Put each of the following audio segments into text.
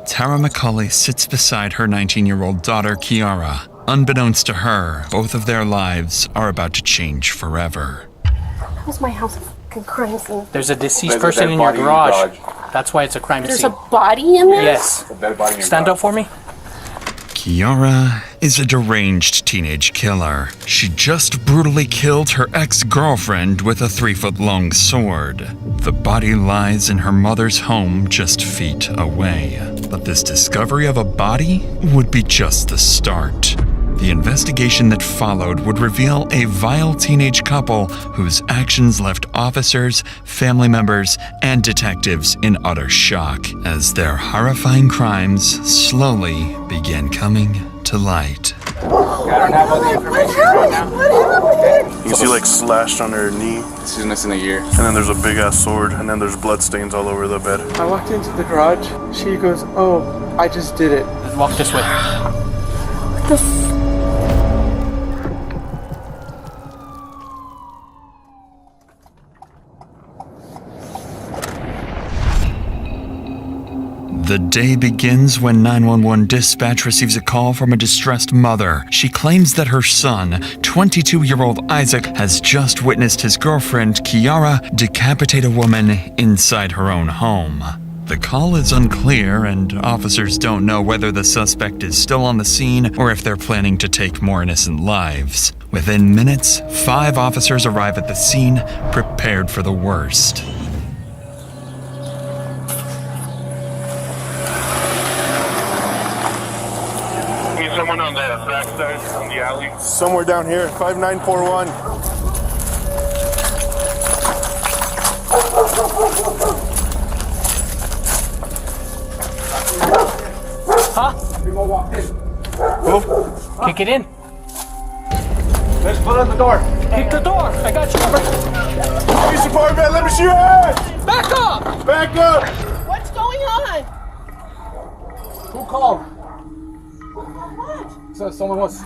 Tara McCulley sits beside her 19-year-old daughter, Kiara. Unbeknownst to her, both of their lives are about to change forever. How's my house a fucking crime scene? There's a deceased person in your garage. That's why it's a crime scene. There's a body in there? Yes. Stand up for me. Kiara is a deranged teenage killer. She just brutally killed her ex-girlfriend with a 3-foot-long sword. The body lies in her mother's home just feet away. But this discovery of a body would be just the start. The investigation that followed would reveal a vile teenage couple whose actions left officers, family members, and detectives in utter shock as their horrifying crimes slowly began coming to light. I don't have all the information right now. You can see like slashed on her knee. She's missing a ear. And then there's a big ass sword, and then there's blood stains all over the bed. I walked into the garage. She goes, "Oh, I just did it." Let's walk this way. The day begins when 911 dispatch receives a call from a distressed mother. She claims that her son, 22-year-old Isaac, has just witnessed his girlfriend, Kiara, decapitate a woman inside her own home. The call is unclear, and officers don't know whether the suspect is still on the scene or if they're planning to take more innocent lives. Within minutes, 5 officers arrive at the scene, prepared for the worst. Someone on the backside on the alley. Somewhere down here, 5941. Huh? Oh. Kick it in. Let's put on the door. Kick the door. I got you covered. Police department, let me see your hands! Back up! Back up! What's going on? Who called? So someone was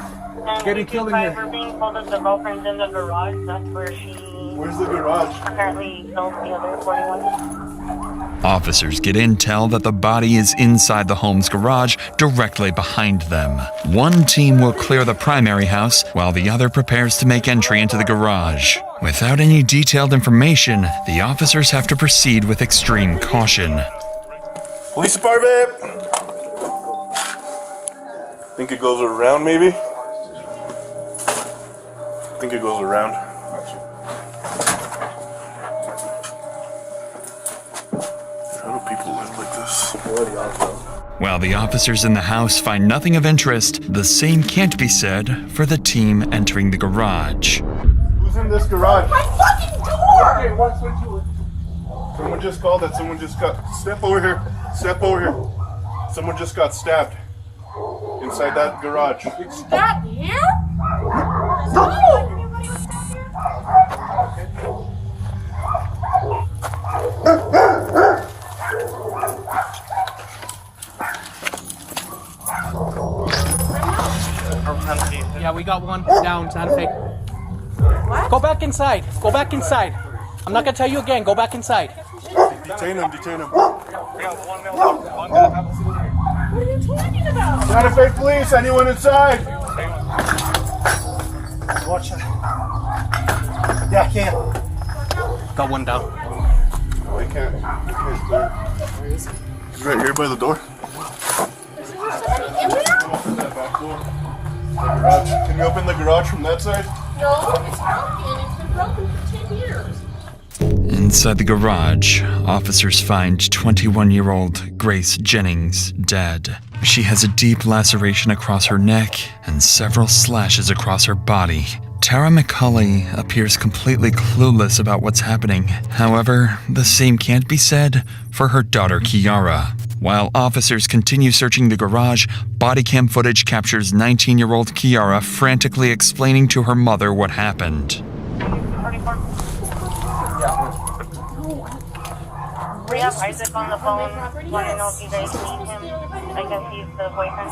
getting killed in here. We're being told that the girlfriend's in the garage. That's where she Where's the garage? apparently killed the other 41. Officers get intel that the body is inside the home's garage, directly behind them. One team will clear the primary house, while the other prepares to make entry into the garage. Without any detailed information, the officers have to proceed with extreme caution. Police department! Think it goes around, maybe? Think it goes around. How do people live like this? While the officers in the house find nothing of interest, the same can't be said for the team entering the garage. Who's in this garage? My fucking door! Okay, what's with you? Someone just called that someone just got... Step over here. Step over here. Someone just got stabbed. Inside that garage. That here? Yeah, we got one down, Santa Fe. What? Go back inside. Go back inside. I'm not gonna tell you again. Go back inside. Detain him, detain him. What are you talking about? Santa Fe police, anyone inside? Watch it. Yeah, I can't. Got one down. Oh, he can't. Where is he? He's right here by the door. Is there somebody in there? Open that back door. The garage. Can you open the garage from that side? No, it's broken. It's been broken for 10 years. Inside the garage, officers find 21-year-old Grace Jennings dead. She has a deep laceration across her neck and several slashes across her body. Tara McCulley appears completely clueless about what's happening. However, the same can't be said for her daughter Kiara. While officers continue searching the garage, body cam footage captures 19-year-old Kiara frantically explaining to her mother what happened. We have Isaac on the phone. Want to know if you guys need him. I guess he's the boyfriend.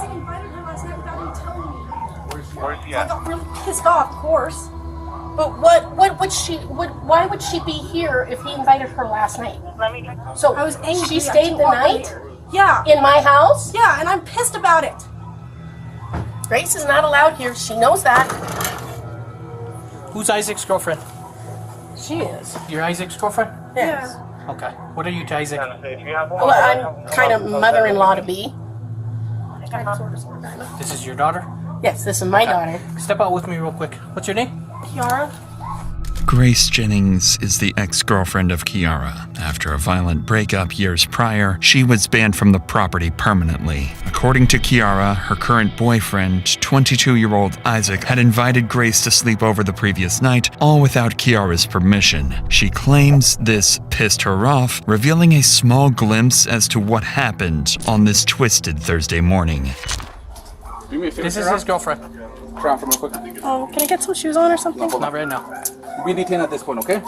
Where's he at? I got really pissed off, of course. But why would she be here if he invited her last night? Let me. So I was angry. she stayed the night Yeah. in my house? Yeah, and I'm pissed about it. Grace is not allowed here. She knows that. Who's Isaac's girlfriend? She is. You're Isaac's girlfriend? Yes. Okay. What are you to Isaac? Well, I'm kind of mother-in-law to be. This is your daughter? Yes, this is my daughter. Step out with me real quick. What's your name? Kiara? Grace Jennings is the ex-girlfriend of Kiara. After a violent breakup years prior, she was banned from the property permanently. According to Kiara, her current boyfriend, 22-year-old Isaac, had invited Grace to sleep over the previous night, all without Kiara's permission. She claims this pissed her off, revealing a small glimpse as to what happened on this twisted Thursday morning. Do me a favor. This is his girlfriend. Try for real quick. Can I get some shoes on or something? Not right now. We detain at this point, okay?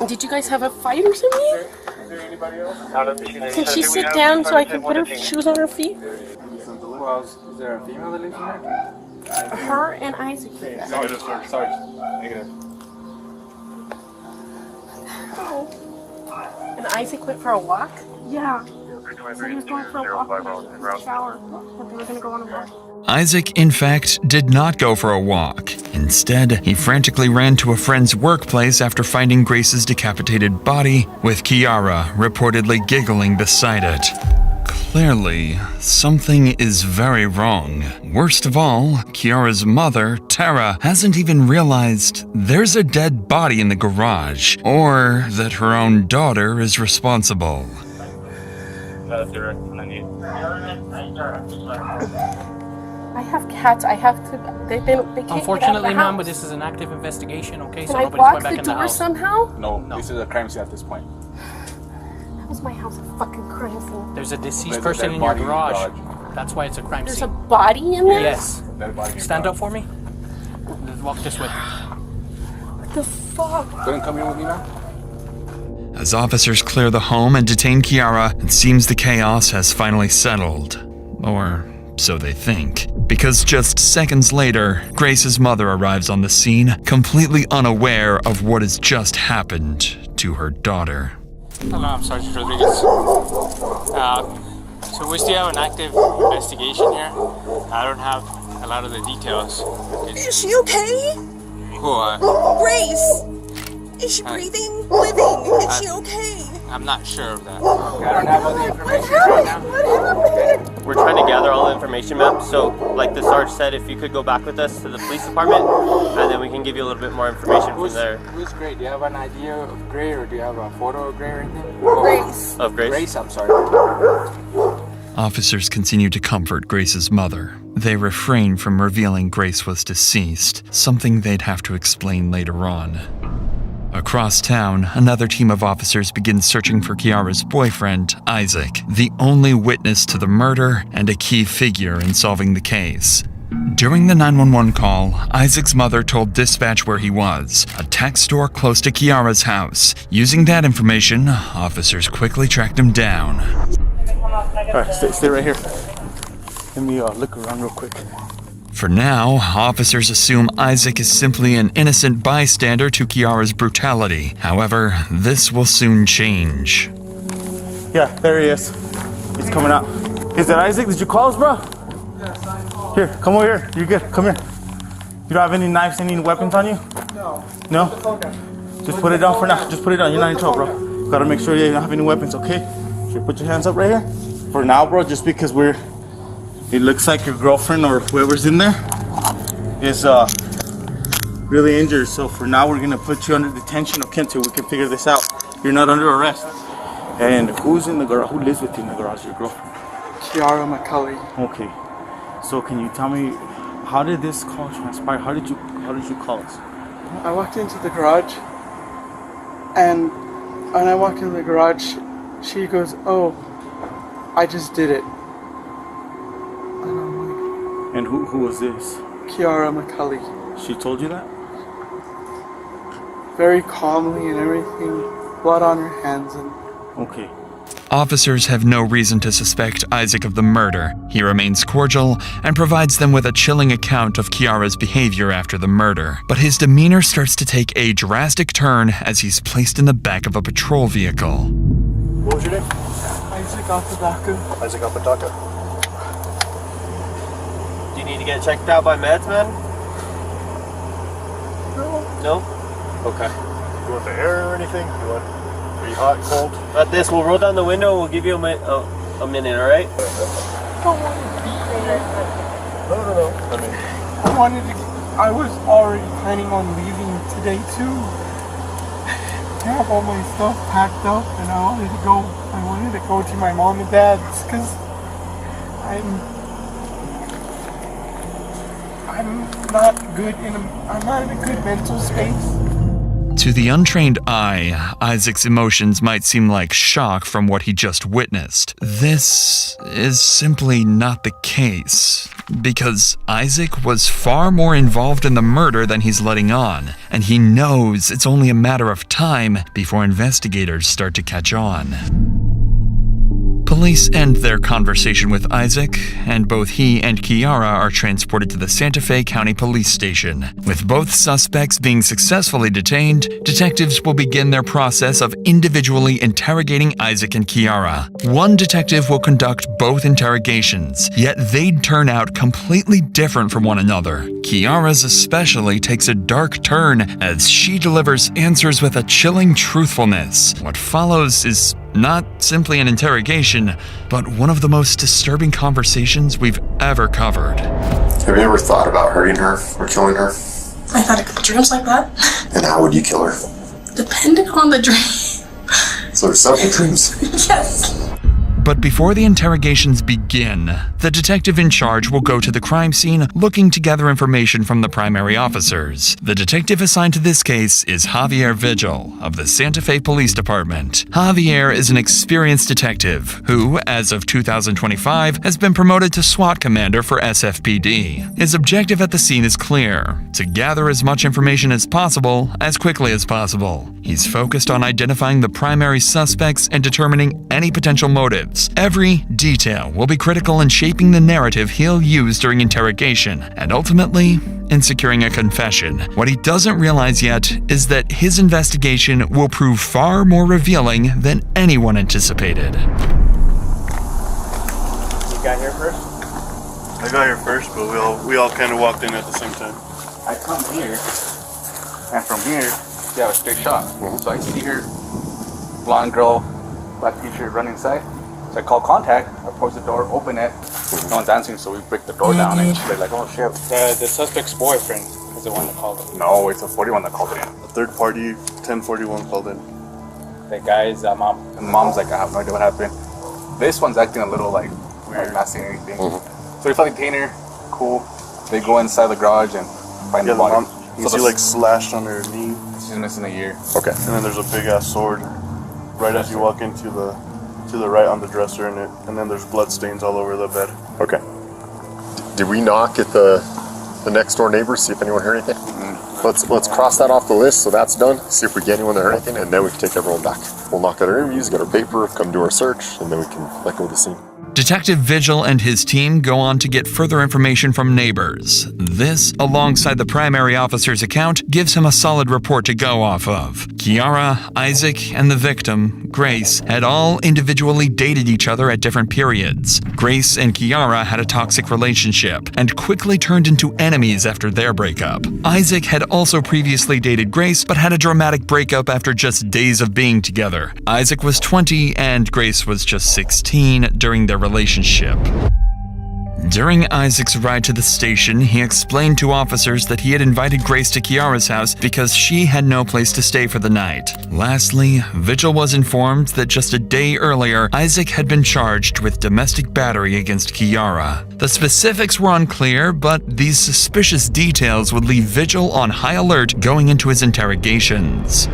Did you guys have a fight or something? Is there anybody else? Can she sit down so I can put her shoes on her feet? Who else? Is there a female that lives here? Her and Isaac. Negative, sir. Sorry. Negative. And Isaac went for a walk? Yeah. So he was going for a walk in the shower. But they were going to go on a walk. Isaac, in fact, did not go for a walk. Instead, he frantically ran to a friend's workplace after finding Grace's decapitated body, with Kiara reportedly giggling beside it. Clearly, something is very wrong. Worst of all, Kiara's mother, Tara, hasn't even realized there's a dead body in the garage, or that her own daughter is responsible. I have cats. I have to. They can't get out Unfortunately, of the ma'am, house. but this is an active investigation, okay? So Can I nobody's block going back the in the door house. somehow? No, this is a crime scene at this point. That was my house, a fucking crime scene. There's a deceased There's a person dead in your body in the garage. garage. That's why it's a crime There's a scene. body in there? Yes. Dead body in your Stand garage. up for me. Let's walk this way. What the fuck? Go ahead and come in with me now. As officers clear the home and detain Kiara, it seems the chaos has finally settled. Or so they think. Because just seconds later, Grace's mother arrives on the scene, completely unaware of what has just happened to her daughter. Hello, I'm Sergeant Rodriguez. So we still have an active investigation here. I don't have a lot of the details. Is she okay? Who? Grace! Is she breathing? Living? Is she okay? I'm not sure of that. I don't have all the information right now. We're trying to gather all the information, ma'am. So, like the Sarge said, if you could go back with us to the police department, and then we can give you a little bit more information from there. Who's Gray? Do you have an idea of Gray, or do you have a photo of Gray or anything? Grace. Of Grace? Grace, I'm sorry. Officers continue to comfort Grace's mother. They refrain from revealing Grace was deceased, something they'd have to explain later on. Across town, another team of officers begins searching for Kiara's boyfriend, Isaac, the only witness to the murder and a key figure in solving the case. During the 911 call, Isaac's mother told dispatch where he was, a tech store close to Kiara's house. Using that information, officers quickly tracked him down. Alright, stay right here. Let me look around real quick. For now, officers assume Isaac is simply an innocent bystander to Kiara's brutality. However, this will soon change. Yeah, there he is. He's coming out. Is that Isaac? Did you call us, bro? Here, come over here. You're good. Come here. You don't have any knives, any weapons on you? No? Just put it down for now. Just put it down. You're not in trouble, bro. Gotta make sure you don't have any weapons, okay? Here, put your hands up right here. For now, bro, just because it looks like your girlfriend or whoever's in there is really injured. So for now, we're gonna put you under detention, okay, until we can figure this out. You're not under arrest. And who's in the garage? Who lives with you in the garage? Your girlfriend? Kiara McCulley. Okay. So can you tell me, how did this call transpire? How did you call us? I walked into the garage, and when I walked into the garage, she goes, "Oh, I just did it." And I'm like, And who was this? Kiara McCulley. She told you that? Very calmly and everything, blood on her hands, and Okay. officers have no reason to suspect Isaac of the murder. He remains cordial and provides them with a chilling account of Kiara's behavior after the murder. But his demeanor starts to take a drastic turn as he's placed in the back of a patrol vehicle. What was your name? Isaac Apodaca. Isaac Apodaca. Do you need to get checked out by meds, man? No? Okay. You want the air or anything? Are you hot, cold? Got this. We'll roll down the window and we'll give you a minute, alright? I don't want to be there. No. I was already planning on leaving today too. I have all my stuff packed up and I wanted to go to my mom and dad's because I'm not in a good mental space. To the untrained eye, Isaac's emotions might seem like shock from what he just witnessed. This is simply not the case, because Isaac was far more involved in the murder than he's letting on, and he knows it's only a matter of time before investigators start to catch on. Police end their conversation with Isaac, and both he and Kiara are transported to the Santa Fe County Police Station. With both suspects being successfully detained, detectives will begin their process of individually interrogating Isaac and Kiara. One detective will conduct both interrogations, yet they'd turn out completely different from one another. Kiara's especially takes a dark turn as she delivers answers with a chilling truthfulness. What follows is not simply an interrogation, but one of the most disturbing conversations we've ever covered. Have you ever thought about hurting her or killing her? I had a couple dreams like that. And how would you kill her? Depending on the dream. So there's several dreams. Yes. But before the interrogations begin, the detective in charge will go to the crime scene looking to gather information from the primary officers. The detective assigned to this case is Javier Vigil of the Santa Fe Police Department. Javier is an experienced detective who, as of 2025, has been promoted to SWAT commander for SFPD. His objective at the scene is clear: to gather as much information as possible, as quickly as possible. He's focused on identifying the primary suspects and determining any potential motives. Every detail will be critical in shaping the narrative he'll use during interrogation, and ultimately, in securing a confession. What he doesn't realize yet is that his investigation will prove far more revealing than anyone anticipated. You got here first? I got here first, but we all kind of walked in at the same time. I come here, and from here, you have a straight shot. So I see her, blonde girl, black t-shirt, run inside. So I call contact, I approach the door, open it, no one's answering, so we break the door down, and she's like, oh shit. The suspect's boyfriend is the one that called it. No, it's a 41 that called it in. A third party, 1041 called in. The guy's mom. And mom's like, I have no idea what happened. This one's acting a little like weird, not saying anything. So we finally detain her, cool. They go inside the garage and find the body. You see like slashed on her knee. She's missing a ear. Okay. And then there's a big ass sword right as you walk into the right on the dresser, and then there's blood stains all over the bed. Okay. Did we knock at the next door neighbors, see if anyone heard anything? Let's cross that off the list, so that's done. See if we get anyone that heard anything, and then we can take everyone back. We'll knock out our interviews, get our paper, come do our search, and then we can let go of the scene. Detective Vigil and his team go on to get further information from neighbors. This, alongside the primary officer's account, gives him a solid report to go off of. Kiara, Isaac, and the victim, Grace, had all individually dated each other at different periods. Grace and Kiara had a toxic relationship and quickly turned into enemies after their breakup. Isaac had also previously dated Grace but had a dramatic breakup after just days of being together. Isaac was 20 and Grace was just 16 during their relationship. During Isaac's ride to the station, he explained to officers that he had invited Grace to Kiara's house because she had no place to stay for the night. Lastly, Vigil was informed that just a day earlier, Isaac had been charged with domestic battery against Kiara. The specifics were unclear, but these suspicious details would leave Vigil on high alert going into his interrogations.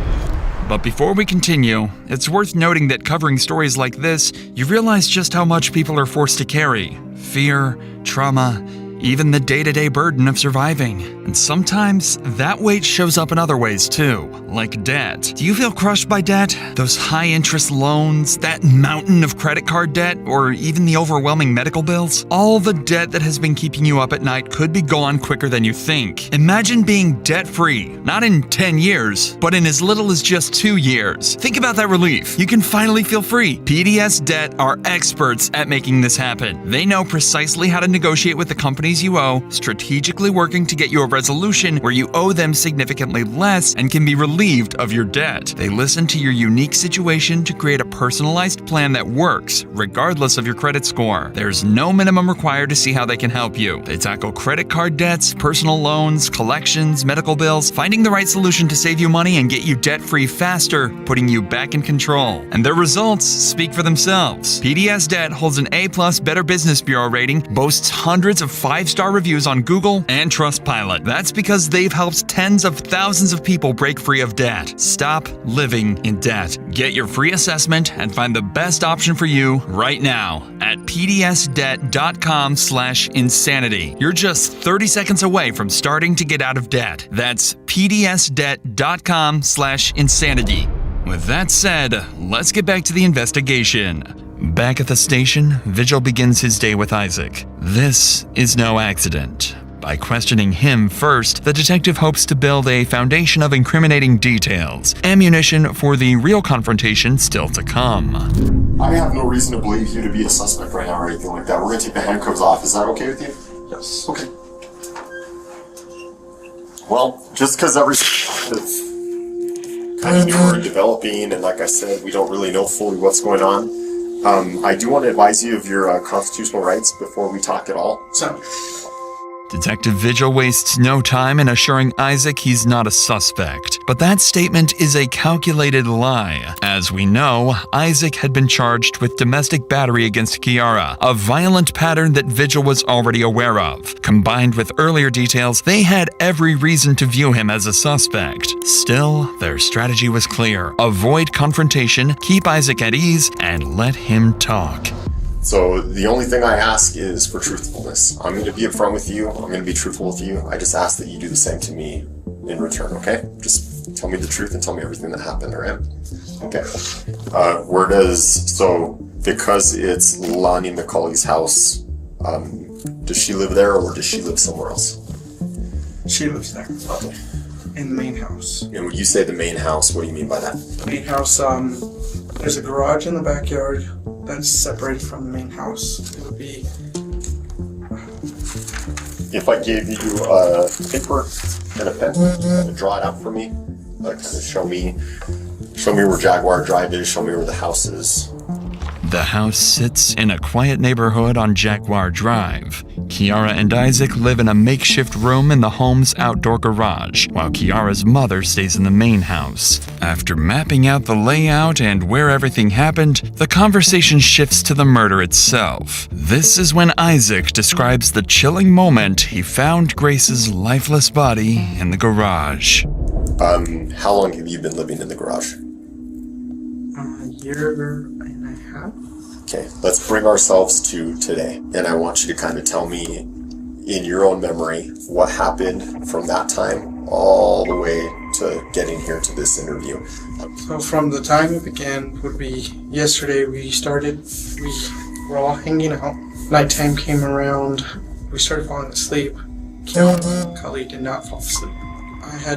But before we continue, it's worth noting that covering stories like this, you realize just how much people are forced to carry. Fear, trauma, even the day-to-day burden of surviving. And sometimes that weight shows up in other ways too, like debt. Do you feel crushed by debt? Those high-interest loans, that mountain of credit card debt, or even the overwhelming medical bills? All the debt that has been keeping you up at night could be gone quicker than you think. Imagine being debt-free, not in 10 years, but in as little as just 2 years. Think about that relief. You can finally feel free. PDS Debt are experts at making this happen. They know precisely how to negotiate with the companies you owe, strategically working to get you a resolution where you owe them significantly less and can be relieved of your debt. They listen to your unique situation to create a personalized plan that works, regardless of your credit score. There's no minimum required to see how they can help you. They tackle credit card debts, personal loans, collections, medical bills, finding the right solution to save you money and get you debt-free faster, putting you back in control. And their results speak for themselves. PDS Debt holds an A+ Better Business Bureau rating, boasts hundreds of 5-star reviews on Google and Trustpilot. That's because they've helped tens of thousands of people break free of debt. Stop living in debt. Get your free assessment and find the best option for you right now at pdsdebt.com/insanity. You're just 30 seconds away from starting to get out of debt. That's pdsdebt.com/insanity. With that said, let's get back to the investigation. Back at the station, Vigil begins his day with Isaac. This is no accident. By questioning him first, the detective hopes to build a foundation of incriminating details, ammunition for the real confrontation still to come. I have no reason to believe you to be a suspect right now or anything like that. We're gonna take the handcuffs off. Is that okay with you? Yes. Okay. Well, just because everything is kind of newer and developing, and like I said, we don't really know fully what's going on, I do want to advise you of your constitutional rights before we talk at all. So. Detective Vigil wastes no time in assuring Isaac he's not a suspect. But that statement is a calculated lie. As we know, Isaac had been charged with domestic battery against Kiara, a violent pattern that Vigil was already aware of. Combined with earlier details, they had every reason to view him as a suspect. Still, their strategy was clear. Avoid confrontation, keep Isaac at ease, and let him talk. So the only thing I ask is for truthfulness. I'm going to be upfront with you. I'm going to be truthful with you. I just ask that you do the same to me in return, okay? Just tell me the truth and tell me everything that happened, all right? Okay. Because it's Lonnie McCulley's house, does she live there or does she live somewhere else? She lives there. Okay. In the main house. And when you say the main house, what do you mean by that? The main house, there's a garage in the backyard that's separated from the main house. It would be... If I gave you a paper and a pen, and draw it out for me, kind of show me where Jaguar Drive is, show me where the house is. The house sits in a quiet neighborhood on Jaguar Drive. Kiara and Isaac live in a makeshift room in the home's outdoor garage, while Kiara's mother stays in the main house. After mapping out the layout and where everything happened, the conversation shifts to the murder itself. This is when Isaac describes the chilling moment he found Grace's lifeless body in the garage. How long have you been living in the garage? A year and a half. Okay, let's bring ourselves to today. And I want you to kind of tell me, in your own memory, what happened from that time all the way to getting here to this interview. So from the time it began would be yesterday. We were all hanging out. Nighttime came around. We started falling asleep. McCulley did not fall asleep. I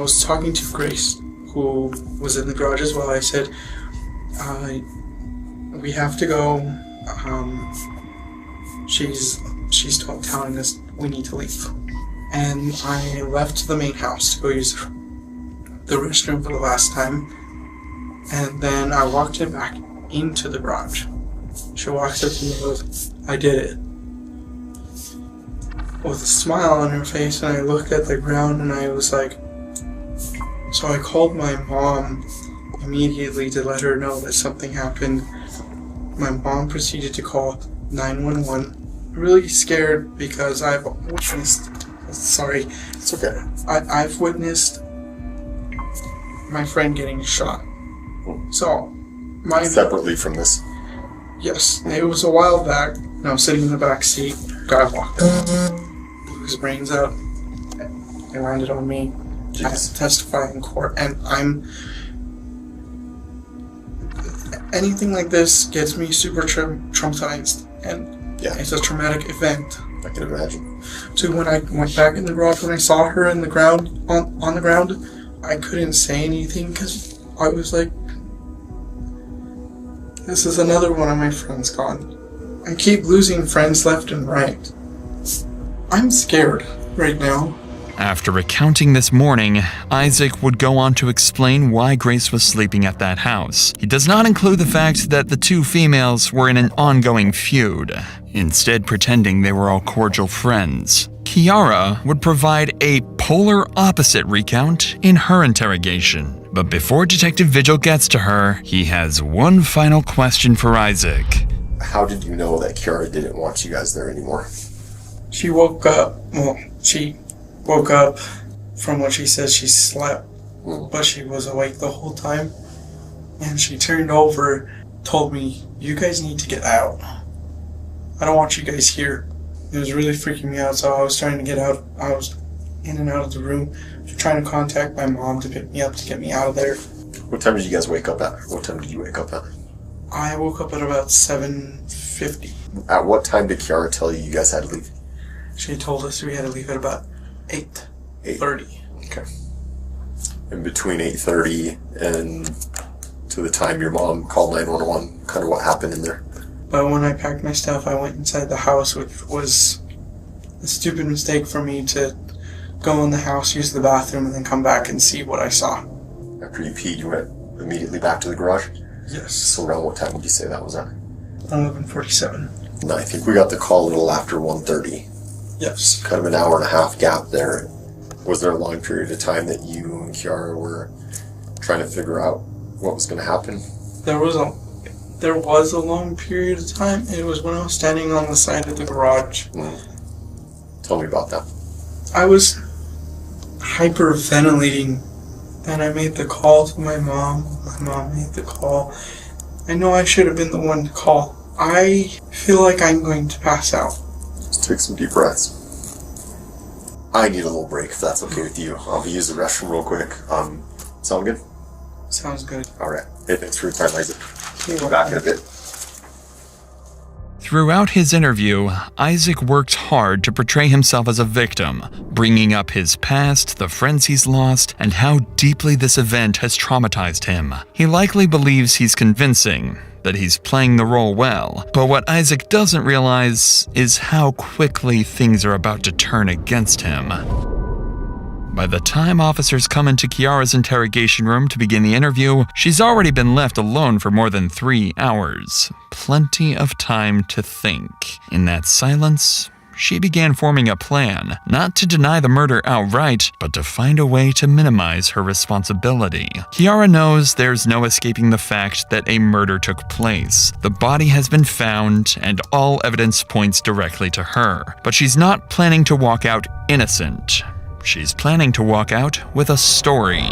was talking to Grace, who was in the garage as well. I said, we have to go. She's telling us we need to leave. And I left the main house to go use the restroom for the last time. And then I walked her back into the garage. She walks up to me and goes, I did it. With a smile on her face, and I looked at the ground and I was like, so I called my mom immediately to let her know that something happened. My mom proceeded to call 911. Really scared because I've witnessed... Sorry. It's okay. I've witnessed my friend getting shot. So, Separately from this? Yes. It was a while back. And I was sitting in the back seat. Guy walked up. Blew his brains out. They landed on me. I have to testify in court, and anything like this gets me super traumatized, and it's a traumatic event. I can imagine. So when I went back in the garage, when I saw her in the ground, on the ground, I couldn't say anything because I was like, this is another one of my friends gone. I keep losing friends left and right. I'm scared right now. After recounting this morning, Isaac would go on to explain why Grace was sleeping at that house. He does not include the fact that the two females were in an ongoing feud, instead pretending they were all cordial friends. Kiara would provide a polar opposite recount in her interrogation. But before Detective Vigil gets to her, he has one final question for Isaac. How did you know that Kiara didn't want you guys there anymore? She woke up from what she says. She slept, but she was awake the whole time. And she turned over, told me, you guys need to get out. I don't want you guys here. It was really freaking me out, so I was trying to get out. I was in and out of the room, trying to contact my mom to pick me up, to get me out of there. What time did you guys wake up at? What time did you wake up at? I woke up at about 7:50. At what time did Kiara tell you guys had to leave? She told us we had to leave at about 8:30. Okay. And between 8:30 and to the time your mom called 911, kind of what happened in there? But when I packed my stuff, I went inside the house, which was a stupid mistake for me to go in the house, use the bathroom, and then come back and see what I saw. After you peed, you went immediately back to the garage? Yes. So around what time would you say that was at? 11:47. No, I think we got the call a little after 1:30. Yes. Kind of an hour and a half gap there. Was there a long period of time that you and Kiara were trying to figure out what was going to happen? There was a long period of time. It was when I was standing on the side of the garage. Tell me about that. I was hyperventilating, and I made the call to my mom. My mom made the call. I know I should have been the one to call. I feel like I'm going to pass out. Just take some deep breaths. I need a little break, if that's okay with you. I'll use the restroom real quick. Sound good? Sounds good. All right. Hey, thanks for your time, Isaac. We'll be back in a bit. Throughout his interview, Isaac worked hard to portray himself as a victim, bringing up his past, the friends he's lost, and how deeply this event has traumatized him. He likely believes he's convincing, that he's playing the role well, but what Isaac doesn't realize is how quickly things are about to turn against him. By the time officers come into Kiara's interrogation room to begin the interview, she's already been left alone for more than 3 hours. Plenty of time to think. In that silence, she began forming a plan, not to deny the murder outright, but to find a way to minimize her responsibility. Kiara knows there's no escaping the fact that a murder took place. The body has been found, and all evidence points directly to her. But she's not planning to walk out innocent. She's planning to walk out with a story.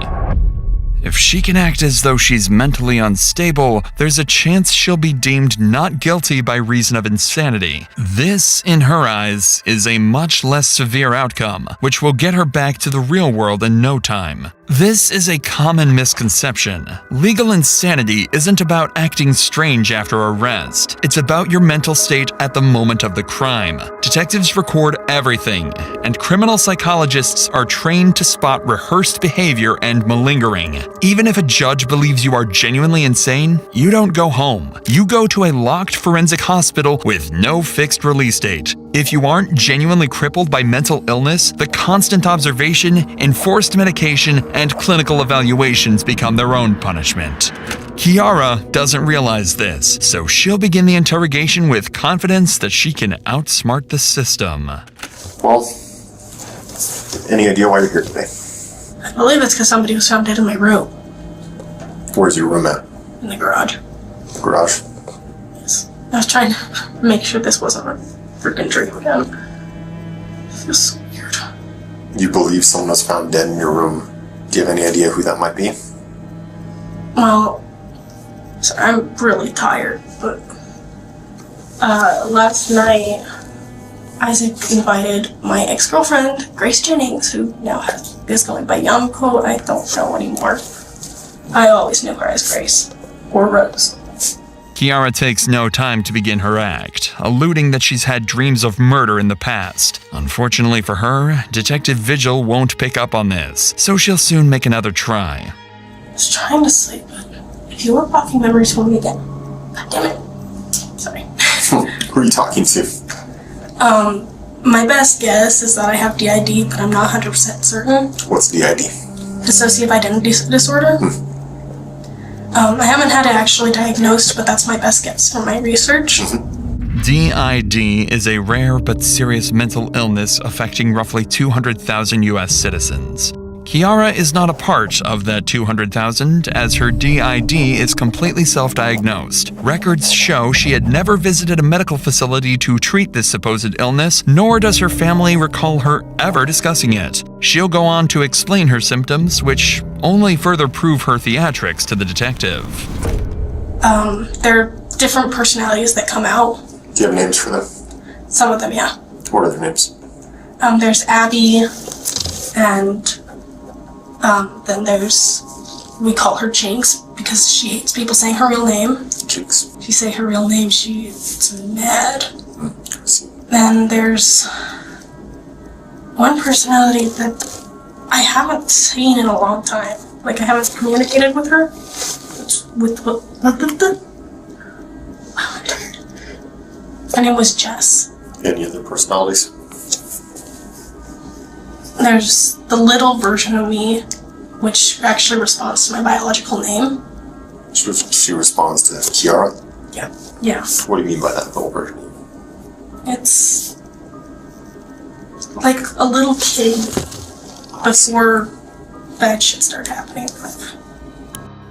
If she can act as though she's mentally unstable, there's a chance she'll be deemed not guilty by reason of insanity. This, in her eyes, is a much less severe outcome, which will get her back to the real world in no time. This is a common misconception. Legal insanity isn't about acting strange after arrest. It's about your mental state at the moment of the crime. Detectives record everything, and criminal psychologists are trained to spot rehearsed behavior and malingering. Even if a judge believes you are genuinely insane, you don't go home. You go to a locked forensic hospital with no fixed release date. If you aren't genuinely crippled by mental illness, the constant observation, enforced medication, and clinical evaluations become their own punishment. Kiara doesn't realize this, so she'll begin the interrogation with confidence that she can outsmart the system. Well, any idea why you're here today? I believe it's because somebody was found dead in my room. Where's your room at? In the garage. The garage? Yes. I was trying to make sure this wasn't a freaking dream again. It feels so weird. You believe someone was found dead in your room. Do you have any idea who that might be? Well, so I'm really tired, but last night Isaac invited my ex-girlfriend, Grace Jennings, who now is going by Yamko. I don't know anymore. I always knew her as Grace, or Rose. Kiara takes no time to begin her act, alluding that she's had dreams of murder in the past. Unfortunately for her, Detective Vigil won't pick up on this, so she'll soon make another try. I was trying to sleep, but if you were blocking memories for me again, God damn it. Sorry. Who are you talking to? My best guess is that I have DID, but I'm not 100% certain. What's DID? Dissociative identity disorder. I haven't had it actually diagnosed, but that's my best guess for my research. DID is a rare but serious mental illness affecting roughly 200,000 US citizens. Kiara is not a part of that 200,000, as her DID is completely self-diagnosed. Records show she had never visited a medical facility to treat this supposed illness, nor does her family recall her ever discussing it. She'll go on to explain her symptoms, which only further prove her theatrics to the detective. There are different personalities that come out. Do you have names for them? Some of them, yeah. What are their names? There's Abby, and then we call her Jinx because she hates people saying her real name. Jinx. If you say her real name, she gets mad. Then there's one personality that I haven't seen in a long time. Like, I haven't communicated with her. Her name was Jess. Any other personalities? There's the little version of me, which actually responds to my biological name. She responds to Kiara? Yeah. Yeah. What do you mean by that little version? It's like a little kid before bad shit started happening.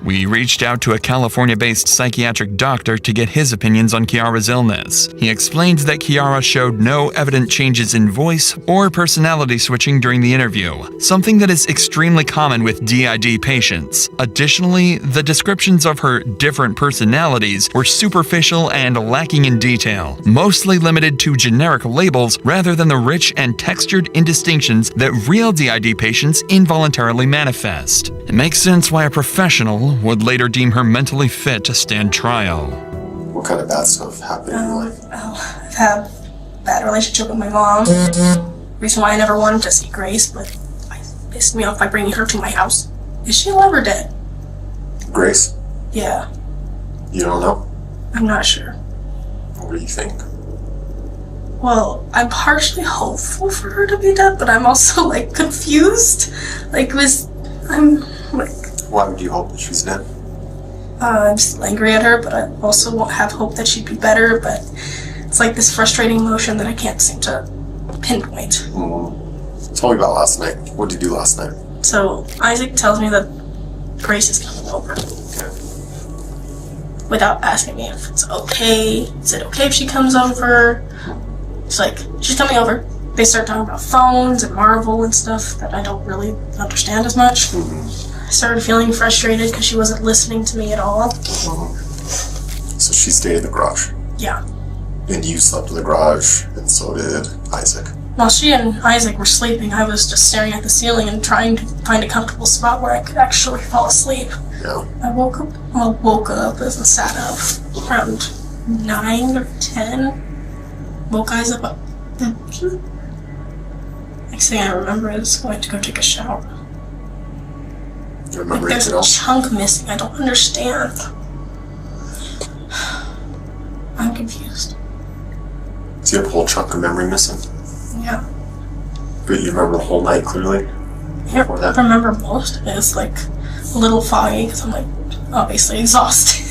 We reached out to a California-based psychiatric doctor to get his opinions on Kiara's illness. He explained that Kiara showed no evident changes in voice or personality switching during the interview, something that is extremely common with DID patients. Additionally, the descriptions of her different personalities were superficial and lacking in detail, mostly limited to generic labels rather than the rich and textured indistinctions that real DID patients involuntarily manifest. It makes sense why a professional would later deem her mentally fit to stand trial. What kind of bad stuff happened in your life? I've had a bad relationship with my mom. Reason why I never wanted to see Grace, but it pissed me off by bringing her to my house. Is she alive or dead? Grace? Yeah. You don't know? I'm not sure. What do you think? Well, I'm partially hopeful for her to be dead, but I'm also, like, confused. Why would you hope that she's dead? I'm still angry at her, but I also won't have hope that she'd be better, but it's like this frustrating emotion that I can't seem to pinpoint. Tell me about last night. What did you do last night? So, Isaac tells me that Grace is coming over. Without asking me if it's okay. Is it okay if she comes over? It's like, she's coming over. They start talking about phones and Marvel and stuff that I don't really understand as much. I started feeling frustrated because she wasn't listening to me at all. So she stayed in the garage? Yeah. And you slept in the garage, and so did Isaac? While she and Isaac were sleeping, I was just staring at the ceiling and trying to find a comfortable spot where I could actually fall asleep. Yeah. I woke up and sat up around 9 or 10. Woke Isaac up. Next thing I remember is going to go take a shower. You remember There's anything a else? chunk missing. I don't understand. I'm confused. So you have a whole chunk of memory missing? Yeah. But you remember the whole night clearly? I don't remember most of it. It's like a little foggy because I'm like obviously exhausted.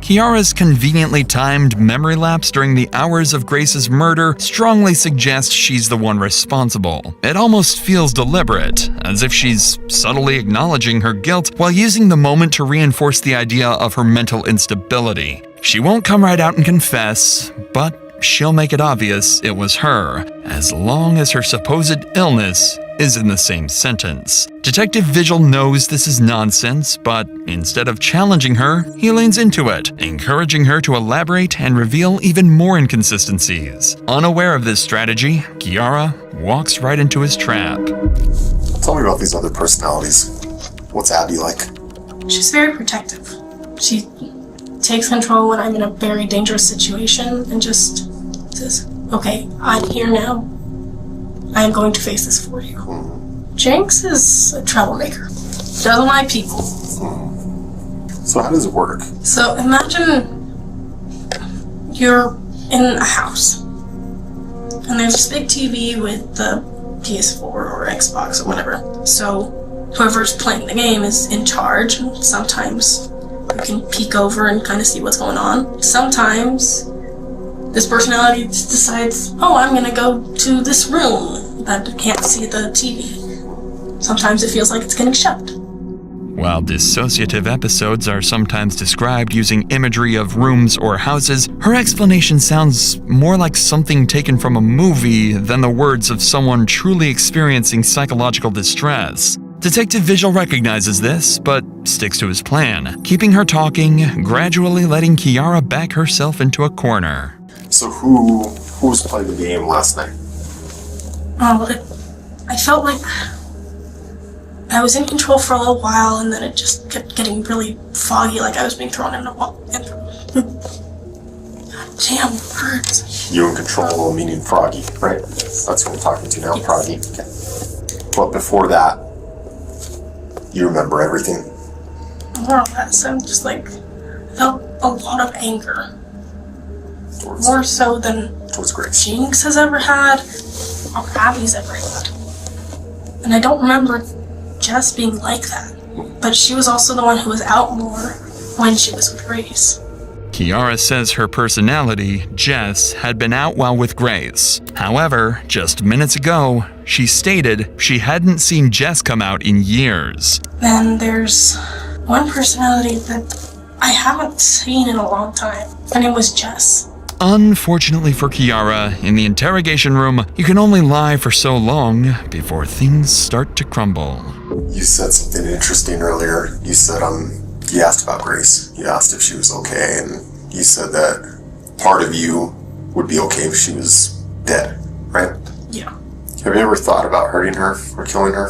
Kiara's conveniently timed memory lapse during the hours of Grace's murder strongly suggests she's the one responsible. It almost feels deliberate, as if she's subtly acknowledging her guilt while using the moment to reinforce the idea of her mental instability. She won't come right out and confess, but she'll make it obvious it was her, as long as her supposed illness is in the same sentence. Detective Vigil knows this is nonsense, but instead of challenging her, he leans into it, encouraging her to elaborate and reveal even more inconsistencies. Unaware of this strategy, Kiara walks right into his trap. Tell me about these other personalities. What's Abby like? She's very protective. She takes control when I'm in a very dangerous situation and just says, okay, I'm here now. I am going to face this for you. Jennings is a troublemaker. Doesn't like people. So how does it work? So imagine you're in a house and there's this big TV with the PS4 or Xbox or whatever. So whoever's playing the game is in charge, and sometimes you can peek over and kind of see what's going on. Sometimes this personality decides, oh, I'm gonna go to this room that can't see the TV. Sometimes it feels like it's getting shut. While dissociative episodes are sometimes described using imagery of rooms or houses, her explanation sounds more like something taken from a movie than the words of someone truly experiencing psychological distress. Detective Vigil recognizes this, but sticks to his plan, keeping her talking, gradually letting Kiara back herself into a corner. So who was playing the game last night? I felt like I was in control for a little while, and then it just kept getting really foggy, like I was being thrown in a wall. Damn words. You in control, meaning froggy, right? That's what I'm talking to now, froggy. Okay. But before that, you remember everything? More or less, I'm just like, I felt a lot of anger. More so than Jennings has ever had, or Abby's ever had. And I don't remember Jess being like that. But she was also the one who was out more when she was with Grace. Kiara says her personality, Jess, had been out while with Grace. However, just minutes ago, she stated she hadn't seen Jess come out in years. Then there's one personality that I haven't seen in a long time. Her name was Jess. Unfortunately for Kiara, in the interrogation room, you can only lie for so long before things start to crumble. You said something interesting earlier. You said, you asked about Grace. You asked if she was okay, and you said that part of you would be okay if she was dead, right? Yeah. Have you ever thought about hurting her or killing her?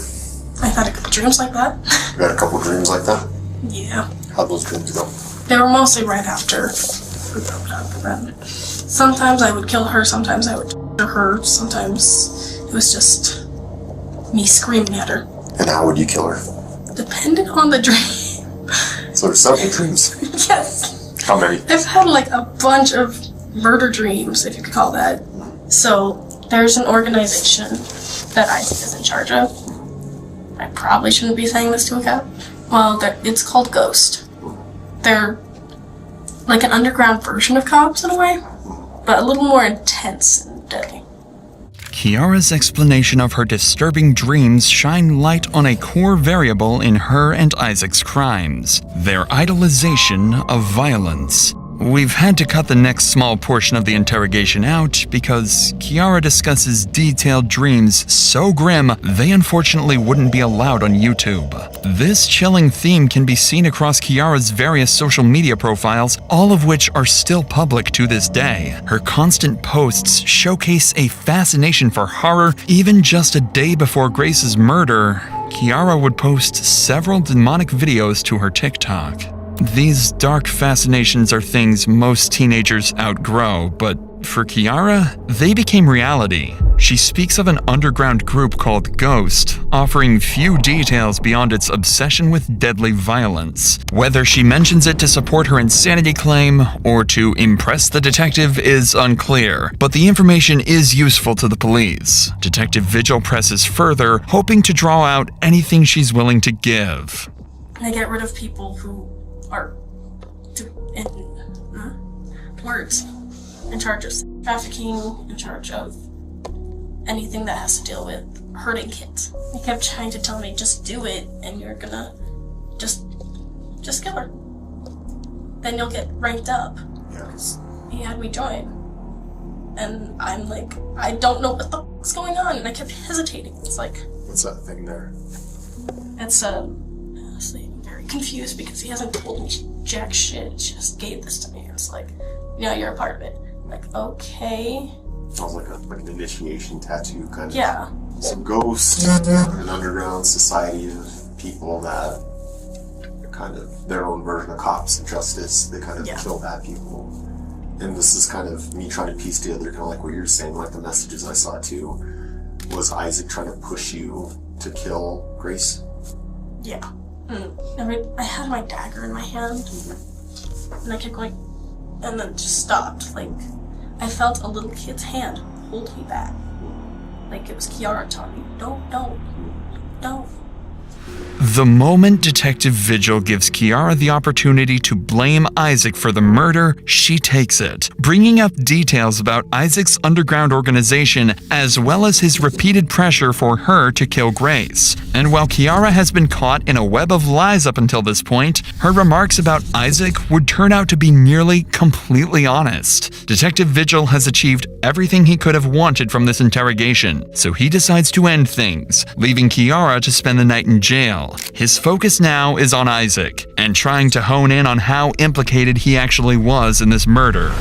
I've had a couple dreams like that. You had a couple dreams like that? Yeah. How'd those dreams go? They were mostly right after we broke up. And then sometimes I would kill her, sometimes I would kill her, sometimes it was just me screaming at her. And how would you kill her? Depending on the dream. So there's several dreams? Yes. How many? I've had like a bunch of murder dreams, if you could call that. So there's an organization that Isaac is in charge of. I probably shouldn't be saying this to a cat. Well, it's called Ghost. They're like an underground version of cops in a way, but a little more intense and deadly. Kiara's explanation of her disturbing dreams shine light on a core variable in her and Isaac's crimes: their idolization of violence. We've had to cut the next small portion of the interrogation out because Kiara discusses detailed dreams so grim they unfortunately wouldn't be allowed on YouTube. This chilling theme can be seen across Kiara's various social media profiles, all of which are still public to this day. Her constant posts showcase a fascination for horror. Even just a day before Grace's murder, Kiara would post several demonic videos to her TikTok. These dark fascinations are things most teenagers outgrow, but for Kiara, they became reality. She speaks of an underground group called Ghost, offering few details beyond its obsession with deadly violence. Whether she mentions it to support her insanity claim or to impress the detective is unclear, but the information is useful to the police. Detective Vigil presses further, hoping to draw out anything she's willing to give. And I get rid of people who are words in charge of trafficking, in charge of anything that has to deal with hurting kids. He kept trying to tell me, just do it, and you're gonna just kill her. Then you'll get ranked up. Because he had me join. And I'm like, I don't know what the fuck's going on, and I kept hesitating. It's like, what's that thing there? It's honestly, I'm very confused because he hasn't told me jack shit. He just gave this to me. It's like, you're a part of it. I'm like, okay. Sounds like an initiation tattoo kind of. Yeah. Some ghosts, an underground society of people that are kind of their own version of cops and justice. They kind of kill bad people. And this is kind of me trying to piece together, kind of like what you're saying, like the messages I saw too. Was Isaac trying to push you to kill Grace? Yeah. I had my dagger in my hand, and I kept going, and then just stopped. Like, I felt a little kid's hand hold me back. Like it was Kiara telling me, don't. The moment Detective Vigil gives Kiara the opportunity to blame Isaac for the murder, she takes it, bringing up details about Isaac's underground organization as well as his repeated pressure for her to kill Grace. And while Kiara has been caught in a web of lies up until this point, her remarks about Isaac would turn out to be nearly completely honest. Detective Vigil has achieved everything he could have wanted from this interrogation, so he decides to end things, leaving Kiara to spend the night in jail. His focus now is on Isaac, and trying to hone in on how implicated he actually was in this murder.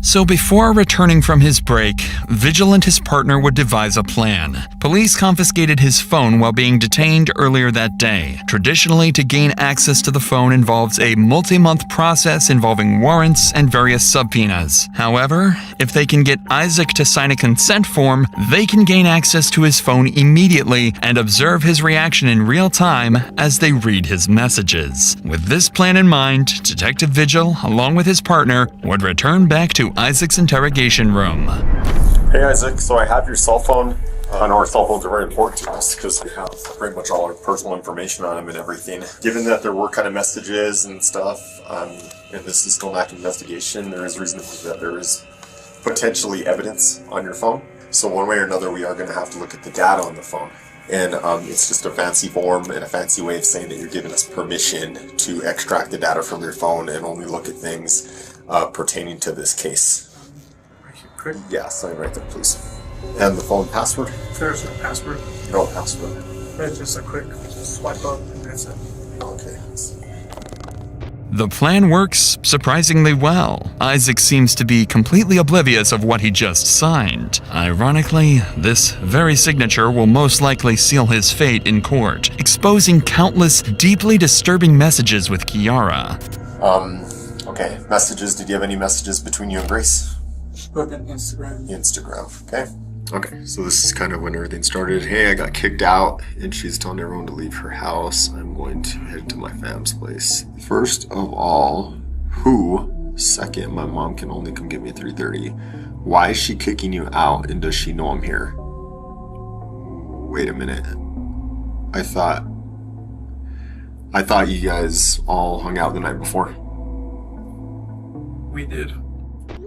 So before returning from his break, Vigil and his partner would devise a plan. Police confiscated his phone while being detained earlier that day. Traditionally, to gain access to the phone involves a multi-month process involving warrants and various subpoenas. However, if they can get Isaac to sign a consent form, they can gain access to his phone immediately and observe his reaction in real time as they read his messages. With this plan in mind, Detective Vigil, along with his partner, would return back to Isaac's interrogation room. Hey Isaac, so I have your cell phone. I know our cell phones are very important to us because we have pretty much all our personal information on them and everything. Given that there were kind of messages and stuff, and this is still an active investigation, there is reason to believe that there is potentially evidence on your phone. So one way or another, we are going to have to look at the data on the phone. And it's just a fancy form and a fancy way of saying that you're giving us permission to extract the data from your phone and only look at things pertaining to this case. Yeah, sign right there, please. And the phone password? There's no password. No password. It's just a quick swipe up and that's it. Okay. The plan works surprisingly well. Isaac seems to be completely oblivious of what he just signed. Ironically, this very signature will most likely seal his fate in court, exposing countless deeply disturbing messages with Kiara. Okay, messages. Did you have any messages between you and Grace? Book on Instagram. Instagram, okay. Okay, so this is kind of when everything started. Hey, I got kicked out, and she's telling everyone to leave her house. I'm going to head to my fam's place. First of all, who? Second, my mom can only come get me at 3:30. Why is she kicking you out, and does she know I'm here? Wait a minute. I thought you guys all hung out the night before. We did.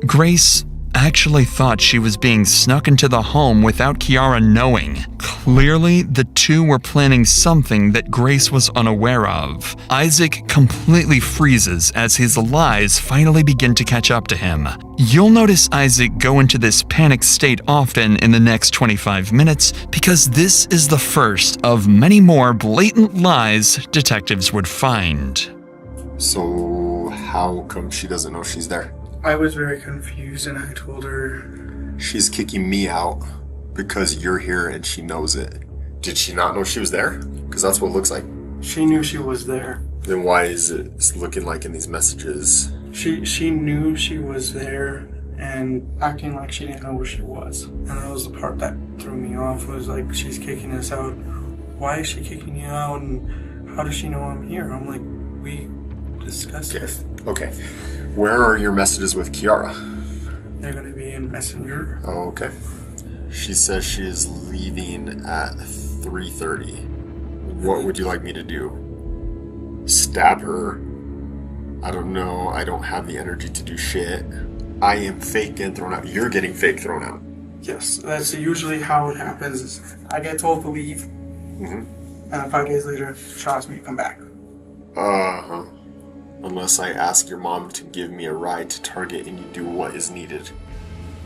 Grace actually thought she was being snuck into the home without Kiara knowing. Clearly, the two were planning something that Grace was unaware of. Isaac completely freezes as his lies finally begin to catch up to him. You'll notice Isaac go into this panic state often in the next 25 minutes because this is the first of many more blatant lies detectives would find. So, how come she doesn't know she's there? I was very confused and I told her... She's kicking me out because you're here and she knows it. Did she not know she was there? Because that's what it looks like. She knew she was there. Then why is it looking like in these messages? She knew she was there and acting like she didn't know where she was. And that was the part that threw me off, was like, she's kicking us out. Why is she kicking you out and how does she know I'm here? I'm like, we discussed this. Okay. Where are your messages with Kiara? They're gonna be in Messenger. Oh, okay. She says she is leaving at 3:30. What would you like me to do? Stab her? I don't know. I don't have the energy to do shit. I am fake and thrown out. You're getting fake thrown out. Yes, that's usually how it happens. I get told to leave, and 5 days later, she asks me to come back. Uh-huh. Unless I ask your mom to give me a ride to Target and you do what is needed.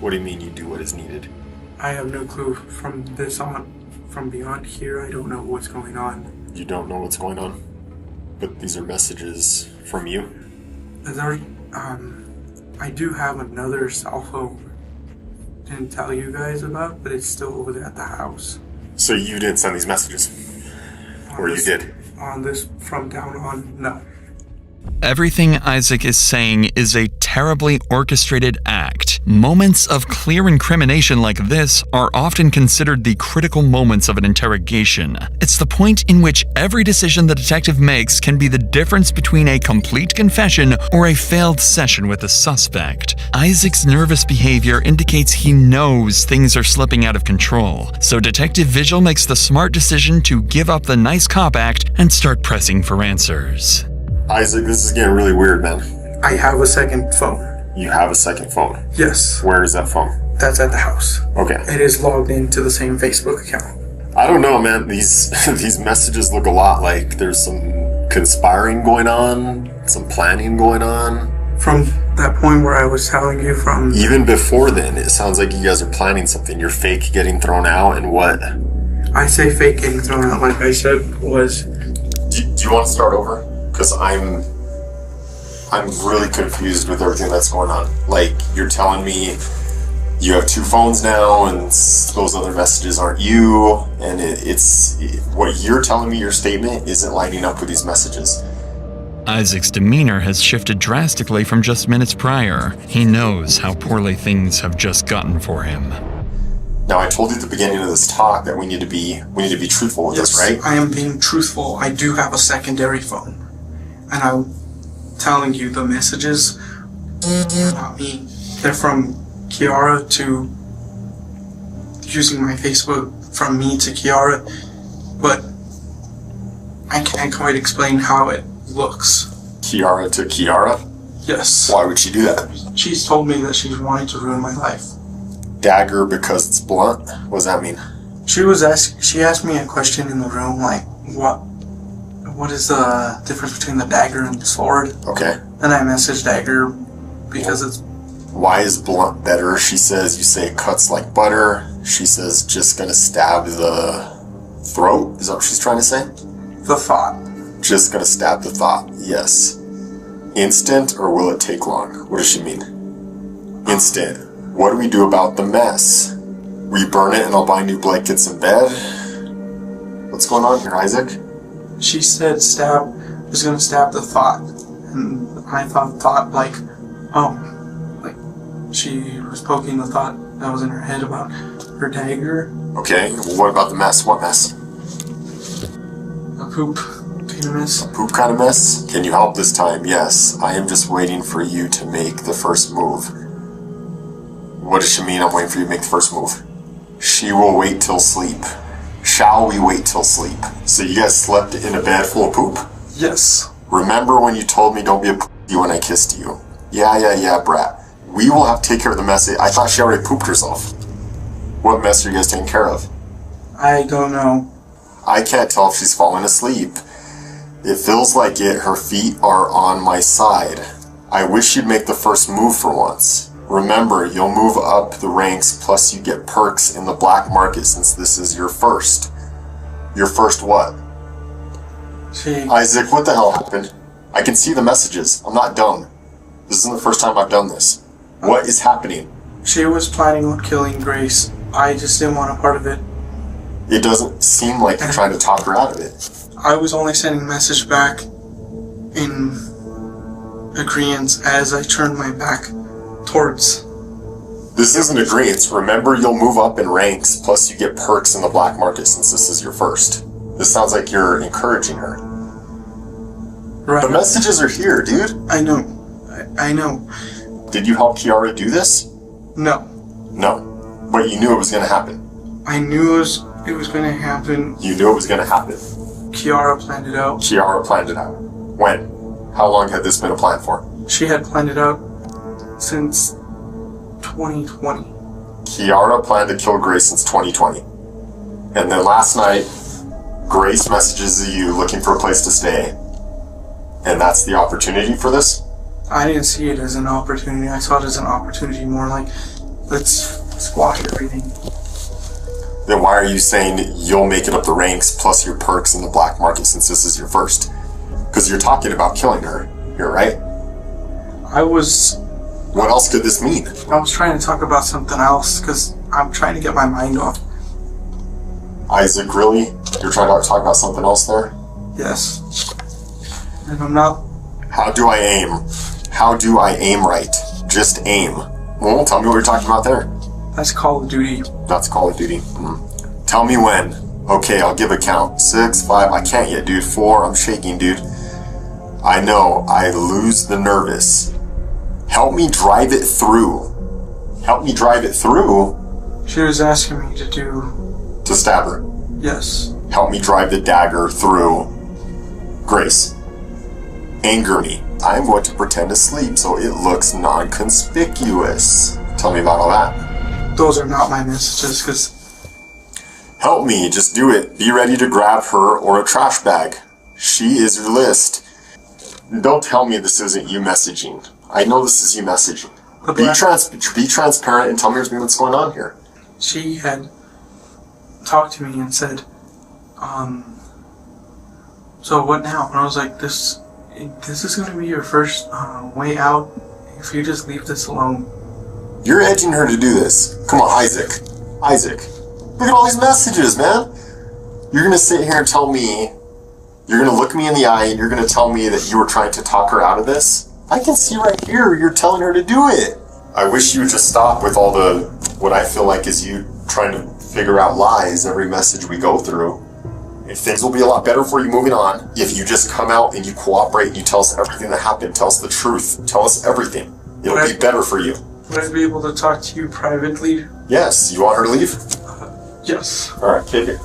What do you mean you do what is needed? I have no clue. From this on, from beyond here, I don't know what's going on. You don't know what's going on? But these are messages from you? I do have another cell phone. Didn't tell you guys about, but it's still over there at the house. So you didn't send these messages? Or you did? On this, from down on, no. Everything Isaac is saying is a terribly orchestrated act. Moments of clear incrimination like this are often considered the critical moments of an interrogation. It's the point in which every decision the detective makes can be the difference between a complete confession or a failed session with the suspect. Isaac's nervous behavior indicates he knows things are slipping out of control, so Detective Vigil makes the smart decision to give up the nice cop act and start pressing for answers. Isaac, this is getting really weird, man. I have a second phone. You have a second phone? Yes. Where is that phone? That's at the house. Okay. It is logged into the same Facebook account. I don't know, man. These messages look a lot like there's some conspiring going on, some planning going on. From that point where I was telling you from... Even before then, it sounds like you guys are planning something. You're fake getting thrown out and what? I say fake getting thrown out, like I said, was... Do you want to start over? Because I'm really confused with everything that's going on. Like, you're telling me you have two phones now and those other messages aren't you, and it's what you're telling me, your statement isn't lining up with these messages. Isaac's demeanor has shifted drastically from just minutes prior. He knows how poorly things have just gotten for him. Now, I told you at the beginning of this talk that we need to be truthful with this, right? I am being truthful. I do have a secondary phone. And I'm telling you, the messages are not me. They're from Kiara to using my Facebook from me to Kiara, but I can't quite explain how it looks. Kiara to Kiara? Yes. Why would she do that? She's told me that she's wanting to ruin my life. Dagger because it's blunt? What does that mean? She asked me a question in the room, like, what is the difference between the dagger and the sword? Okay. And I messaged dagger because it's... Why is blunt better? She says you say it cuts like butter. She says just gonna stab the throat. Is that what she's trying to say? The thought. Just gonna stab the thought. Yes. Instant or will it take long? What does she mean? Instant. What do we do about the mess? We burn it and I'll buy new blankets and bed? What's going on here, Isaac? She said was gonna stab the thought. And I thought like, like she was poking the thought that was in her head about her dagger. Okay, well, what about the mess? What mess? A poop kind of mess. A poop kind of mess? Can you help this time? Yes. I am just waiting for you to make the first move. What does she mean I'm waiting for you to make the first move? She will wait till sleep. Shall we wait till sleep? So you guys slept in a bed full of poop? Yes. Remember when you told me don't be a pussy when I kissed you? Yeah, brat. We will have to take care of the mess. I thought she already pooped herself. What mess are you guys taking care of? I don't know. I can't tell if she's falling asleep. It feels like it. Her feet are on my side. I wish you'd make the first move for once. Remember, you'll move up the ranks, plus you get perks in the black market since this is your first. Your first what? Isaac, what the hell happened? I can see the messages. I'm not dumb. This isn't the first time I've done this. What is happening? She was planning on killing Grace. I just didn't want a part of it. It doesn't seem like you're trying to talk her out of it. I was only sending a message back in agreement as I turned my back towards. This isn't agreement. Remember, you'll move up in ranks, plus you get perks in the black market since this is your first. This sounds like you're encouraging her. Right. The messages are here, dude. I know. I know. Did you help Kiara do this? No. No. But you knew it was going to happen. I knew it was going to happen. You knew it was going to happen. Kiara planned it out. Kiara planned it out. When? How long had this been a plan for? She had planned it out since 2020. Kiara planned to kill Grace since 2020. And then last night, Grace messages you looking for a place to stay. And that's the opportunity for this? I didn't see it as an opportunity. I saw it as an opportunity more like let's squash everything. Then why are you saying you'll make it up the ranks plus your perks in the black market since this is your first? Because you're talking about killing her here, right? What else could this mean? I was trying to talk about something else because I'm trying to get my mind off. Isaac, really? You're trying to talk about something else there? Yes. And I'm not... How do I aim? How do I aim right? Just aim. Well, tell me what you're talking about there. That's Call of Duty. That's Call of Duty. Tell me when. Okay, I'll give a count. 6, 5, I can't yet, dude. 4, I'm shaking, dude. I know, I lose the nervous. Help me drive it through. Help me drive it through. She was asking me to do... To stab her. Yes. Help me drive the dagger through. Grace. Anger me. I'm going to pretend to sleep so it looks non-conspicuous. Tell me about all that. Those are not my messages, because... Help me, just do it. Be ready to grab her or a trash bag. She is your list. Don't tell me this isn't you messaging. I know this is you messaging. Be transparent and tell me what's going on here. She had talked to me and said, so what now? And I was like, this is going to be your first way out if you just leave this alone. You're edging her to do this. Come on, Isaac. Isaac. Look at all these messages, man. You're going to sit here and tell me, you're going to look me in the eye and you're going to tell me that you were trying to talk her out of this? I can see right here you're telling her to do it. I wish you would just stop with all the, what I feel like is you trying to figure out lies every message we go through. And things will be a lot better for you moving on if you just come out and you cooperate and you tell us everything that happened. Tell us the truth. Tell us everything. It'll be better for you. Would I be able to talk to you privately? Yes. You want her to leave? Yes. Alright, take it.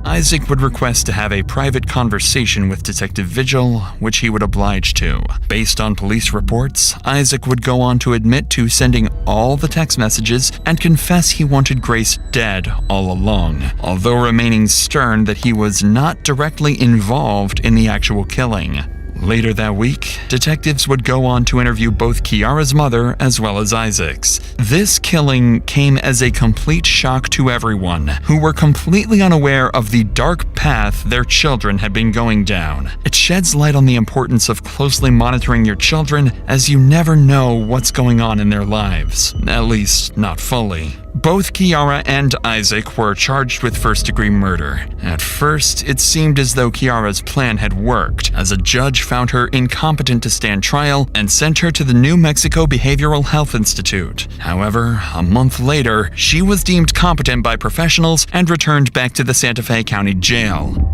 Isaac would request to have a private conversation with Detective Vigil, which he would oblige to. Based on police reports, Isaac would go on to admit to sending all the text messages and confess he wanted Grace dead all along, although remaining stern that he was not directly involved in the actual killing. Later that week, detectives would go on to interview both Kiara's mother as well as Isaac's. This killing came as a complete shock to everyone, who were completely unaware of the dark path their children had been going down. It sheds light on the importance of closely monitoring your children, as you never know what's going on in their lives, at least not fully. Both Kiara and Isaac were charged with first-degree murder. At first, it seemed as though Kiara's plan had worked, as a judge found her incompetent to stand trial and sent her to the New Mexico Behavioral Health Institute. However, a month later, she was deemed competent by professionals and returned back to the Santa Fe County Jail.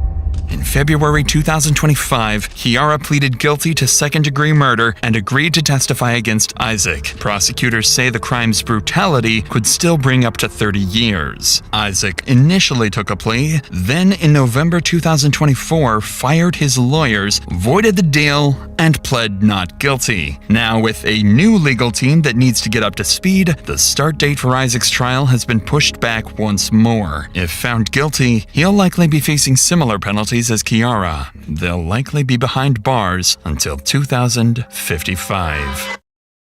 In February 2025, Kiara pleaded guilty to second-degree murder and agreed to testify against Isaac. Prosecutors say the crime's brutality could still bring up to 30 years. Isaac initially took a plea, then in November 2024 fired his lawyers, voided the deal, and pled not guilty. Now, with a new legal team that needs to get up to speed, the start date for Isaac's trial has been pushed back once more. If found guilty, he'll likely be facing similar penalties as Kiara. They'll likely be behind bars until 2055.